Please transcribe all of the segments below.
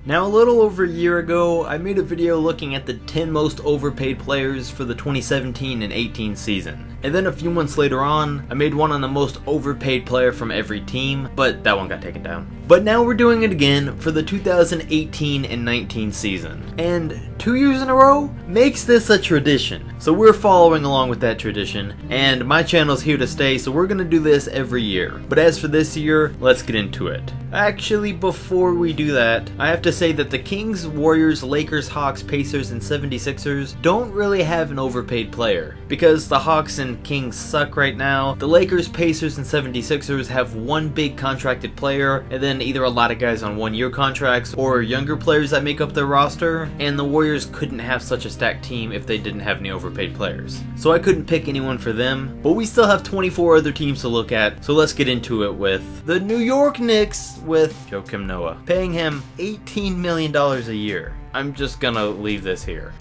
Now, a little over a year ago, I made a video looking at the 10 most overpaid players for the 2017 and 18 season. And then a few months later on, I made one on the most overpaid player from every team, but that one got taken down. But now we're doing it again for the 2018 and 19 season. And 2 years in a row makes this a tradition. So we're following along with that tradition, and my channel's here to stay, so we're gonna do this every year. But as for this year, let's get into it. Actually, before we do that, I have to say that the Kings, Warriors, Lakers, Hawks, Pacers, and 76ers don't really have an overpaid player. Because the Hawks and Kings suck right now, the Lakers, Pacers, and 76ers have one big contracted player, and then either a lot of guys on one-year contracts, or younger players that make up their roster, and the Warriors couldn't have such a stacked team if they didn't have any overpaid players. So I couldn't pick anyone for them, but we still have 24 other teams to look at, so let's get into it with the New York Knicks with Joakim Noah, paying him $18 million a year. I'm just gonna leave this here.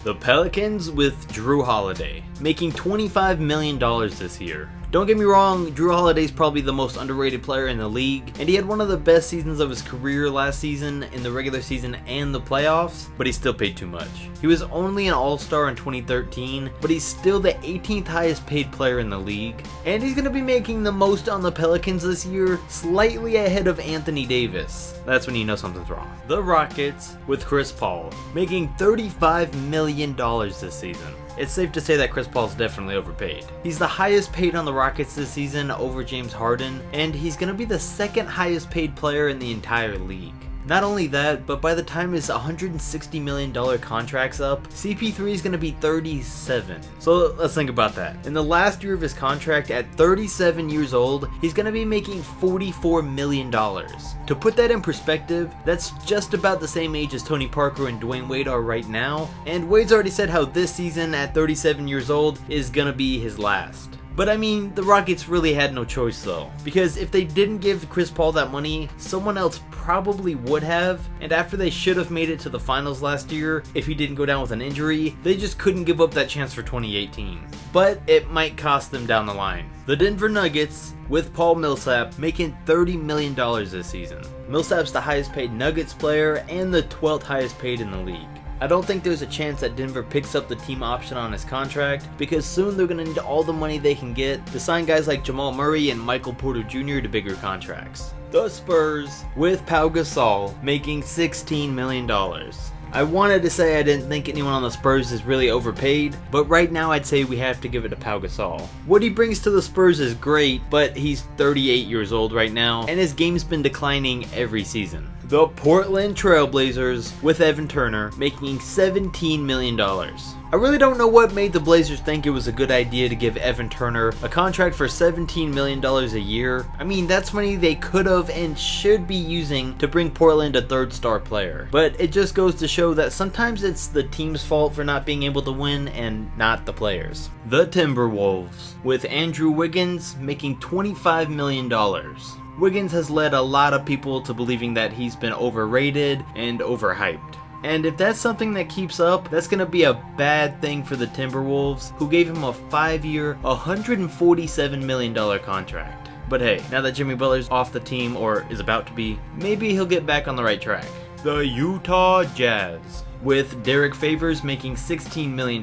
The Pelicans with Drew Holiday, making $25 million this year. Don't get me wrong, Drew Holiday's probably the most underrated player in the league, and he had one of the best seasons of his career last season in the regular season and the playoffs, but he still paid too much. He was only an All-Star in 2013, but he's still the 18th highest paid player in the league, and he's going to be making the most on the Pelicans this year, slightly ahead of Anthony Davis. That's when you know something's wrong. The Rockets with Chris Paul, making $35 million this season. It's safe to say that Chris Paul's definitely overpaid. He's the highest paid on the Rockets this season over James Harden, and he's going to be the second highest paid player in the entire league. Not only that, but by the time his $160 million contract's up, CP3 is going to be 37. So let's think about that. In the last year of his contract, at 37 years old, he's going to be making $44 million. To put that in perspective, that's just about the same age as Tony Parker and Dwayne Wade are right now, and Wade's already said how this season at 37 years old is going to be his last. But I mean, the Rockets really had no choice though, because if they didn't give Chris Paul that money, someone else probably would have, and after they should have made it to the finals last year, if he didn't go down with an injury, they just couldn't give up that chance for 2018. But it might cost them down the line. The Denver Nuggets with Paul Millsap making $30 million this season. Millsap's the highest paid Nuggets player and the 12th highest paid in the league. I don't think there's a chance that Denver picks up the team option on his contract, because soon they're going to need all the money they can get to sign guys like Jamal Murray and Michael Porter Jr. to bigger contracts. The Spurs with Pau Gasol making $16 million. I wanted to say I didn't think anyone on the Spurs is really overpaid, but right now I'd say we have to give it to Pau Gasol. What he brings to the Spurs is great, but he's 38 years old right now, and his game's been declining every season. The Portland Trail Blazers with Evan Turner making $17 million. I really don't know what made the Blazers think it was a good idea to give Evan Turner a contract for $17 million a year. I mean, that's money they could have and should be using to bring Portland a third star player. But it just goes to show that sometimes it's the team's fault for not being able to win and not the players. The Timberwolves with Andrew Wiggins making $25 million. Wiggins has led a lot of people to believing that he's been overrated and overhyped. And if that's something that keeps up, that's going to be a bad thing for the Timberwolves, who gave him a 5-year, $147 million contract. But hey, now that Jimmy Butler's off the team, or is about to be, maybe he'll get back on the right track. The Utah Jazz with Derek Favors making $16 million.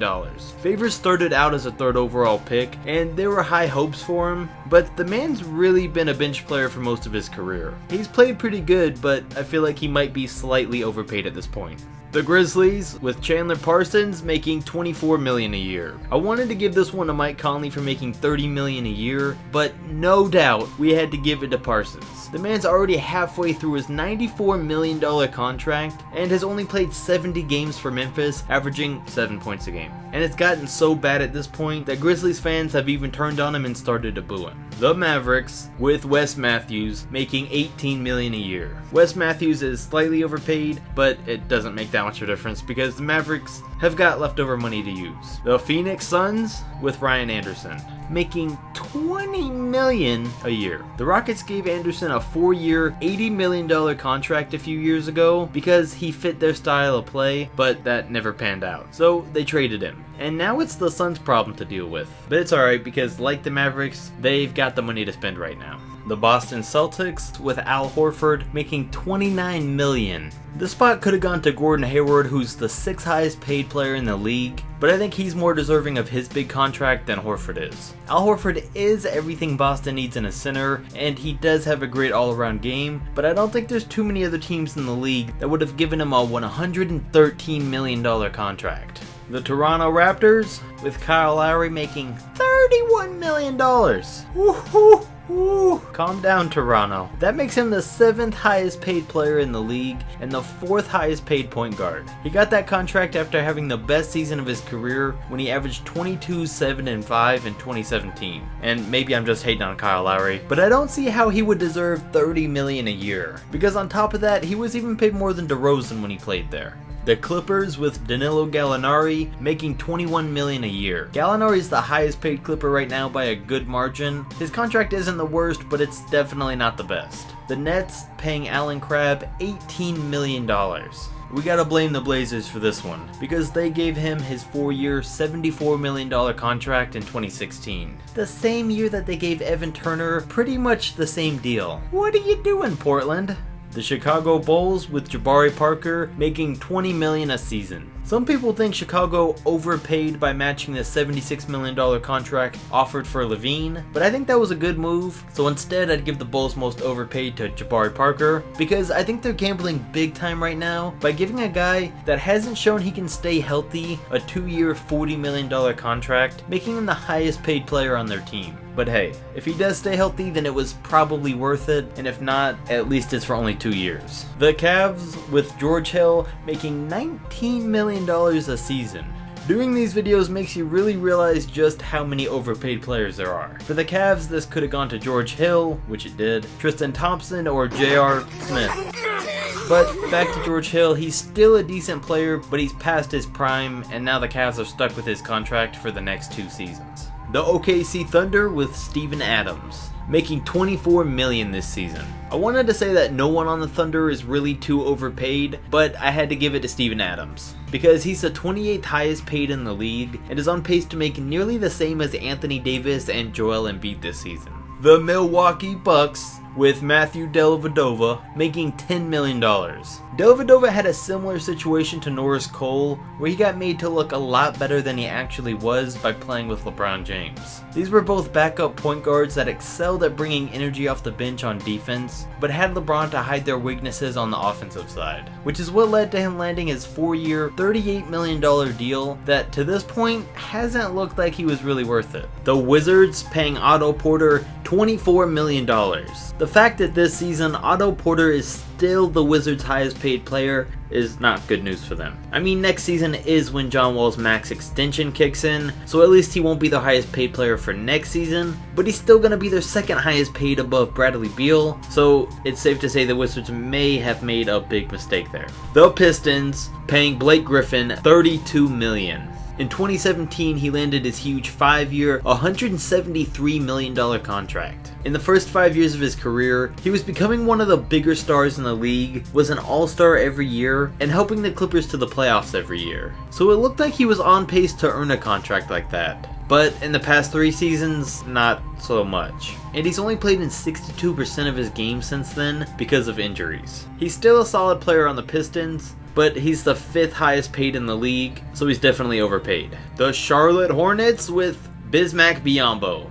Favors started out as a 3rd overall pick, and there were high hopes for him, but the man's really been a bench player for most of his career. He's played pretty good, but I feel like he might be slightly overpaid at this point. The Grizzlies with Chandler Parsons making $24 million a year. I wanted to give this one to Mike Conley for making $30 million a year, but no doubt we had to give it to Parsons. The man's already halfway through his $94 million contract and has only played 70 games for Memphis, averaging 7 points a game. And it's gotten so bad at this point that Grizzlies fans have even turned on him and started to boo him. The Mavericks with Wes Matthews making $18 million a year. Wes Matthews is slightly overpaid, but it doesn't make that much of a difference because the Mavericks have got leftover money to use. The Phoenix Suns with Ryan Anderson making $20 million a year. The Rockets gave Anderson a 4-year, $80 million contract a few years ago because he fit their style of play, but that never panned out. So they traded him. And now it's the Suns' problem to deal with. But it's alright because, like the Mavericks, they've got the money to spend right now. The Boston Celtics with Al Horford making $29 million. The spot could have gone to Gordon Hayward, who's the 6th highest paid player in the league, but I think he's more deserving of his big contract than Horford is. Al Horford is everything Boston needs in a center, and he does have a great all-around game, but I don't think there's too many other teams in the league that would have given him a $113 million contract. The Toronto Raptors with Kyle Lowry making $31 million. Woohoo! Ooh, calm down, Toronto. That makes him the 7th highest paid player in the league and the 4th highest paid point guard. He got that contract after having the best season of his career when he averaged 22, 7, and 5 in 2017. And maybe I'm just hating on Kyle Lowry, but I don't see how he would deserve $30 million a year. Because on top of that, he was even paid more than DeRozan when he played there. The Clippers with Danilo Gallinari making $21 million a year. Gallinari is the highest paid Clipper right now by a good margin. His contract isn't the worst, but it's definitely not the best. The Nets paying Allen Crabbe $18 million. We gotta blame the Blazers for this one, because they gave him his 4-year, $74 million contract in 2016. The same year that they gave Evan Turner pretty much the same deal. What are you doing, Portland? The Chicago Bulls with Jabari Parker making $20 million a season. Some people think Chicago overpaid by matching the $76 million contract offered for Levine, but I think that was a good move, so instead I'd give the Bulls most overpaid to Jabari Parker, because I think they're gambling big time right now by giving a guy that hasn't shown he can stay healthy a 2-year, $40 million contract, making him the highest paid player on their team. But hey, if he does stay healthy, then it was probably worth it, and if not, at least it's for only 2 years. The Cavs with George Hill making $19 million a season. Doing these videos makes you really realize just how many overpaid players there are. For the Cavs, this could have gone to George Hill, which it did, Tristan Thompson, or J.R. Smith. But back to George Hill, he's still a decent player, but he's past his prime, and now the Cavs are stuck with his contract for the next 2 seasons. The OKC Thunder with Steven Adams, making $24 million this season. I wanted to say that no one on the Thunder is really too overpaid, but I had to give it to Steven Adams, because he's the 28th highest paid in the league and is on pace to make nearly the same as Anthony Davis and Joel Embiid this season. The Milwaukee Bucks with Matthew Dellavedova making $10 million. Dellavedova had a similar situation to Norris Cole, where he got made to look a lot better than he actually was by playing with LeBron James. These were both backup point guards that excelled at bringing energy off the bench on defense, but had LeBron to hide their weaknesses on the offensive side, which is what led to him landing his 4-year, $38 million deal that to this point hasn't looked like he was really worth it. The Wizards paying Otto Porter $24 million. The fact that this season Otto Porter is still the Wizards' highest paid player is not good news for them. I mean, next season is when John Wall's max extension kicks in, so at least he won't be the highest paid player for next season, but he's still going to be their 2nd highest paid above Bradley Beal, so it's safe to say the Wizards may have made a big mistake there. The Pistons paying Blake Griffin $32 million. In 2017, he landed his huge 5-year, $173 million contract. In the first 5 years of his career, he was becoming one of the bigger stars in the league, was an all-star every year, and helping the Clippers to the playoffs every year. So it looked like he was on pace to earn a contract like that. But in the past 3 seasons, not so much. And he's only played in 62% of his games since then because of injuries. He's still a solid player on the Pistons, but he's the 5th highest paid in the league, so he's definitely overpaid. The Charlotte Hornets with Bismack Biyombo,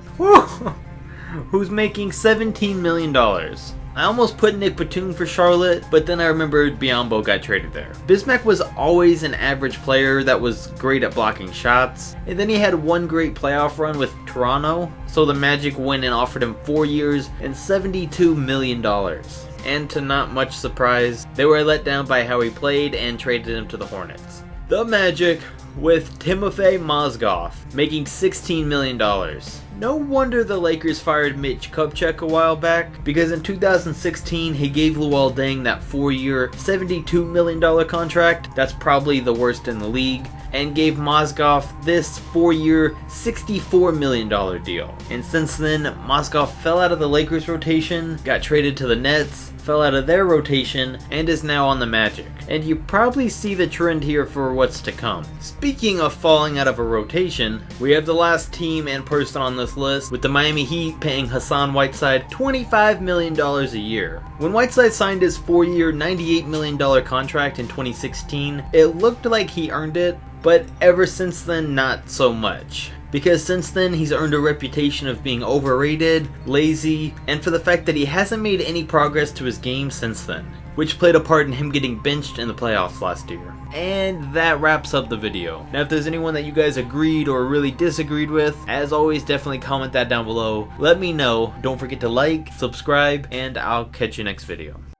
who's making $17 million. I almost put Nick Batum for Charlotte, but then I remembered Biyombo got traded there. Bismack was always an average player that was great at blocking shots, and then he had one great playoff run with Toronto, so the Magic went and offered him 4 years and $72 million. And to not much surprise, they were let down by how he played and traded him to the Hornets. The Magic with Timofey Mozgov making $16 million. No wonder the Lakers fired Mitch Kupchak a while back, because in 2016 he gave Luol Deng that 4-year, $72 million contract, that's probably the worst in the league, and gave Mozgov this 4-year, $64 million deal. And since then, Mozgov fell out of the Lakers rotation, got traded to the Nets, fell out of their rotation, and is now on the Magic. And you probably see the trend here for what's to come. Speaking of falling out of a rotation, we have the last team and person on this this list, with the Miami Heat paying Hassan Whiteside $25 million a year. When Whiteside signed his 4-year, $98 million contract in 2016, it looked like he earned it, but ever since then, not so much. Because since then, he's earned a reputation of being overrated, lazy, and for the fact that he hasn't made any progress to his game since then, which played a part in him getting benched in the playoffs last year. And that wraps up the video. Now if there's anyone that you guys agreed or really disagreed with, as always, definitely comment that down below. Let me know. Don't forget to like, subscribe, and I'll catch you next video.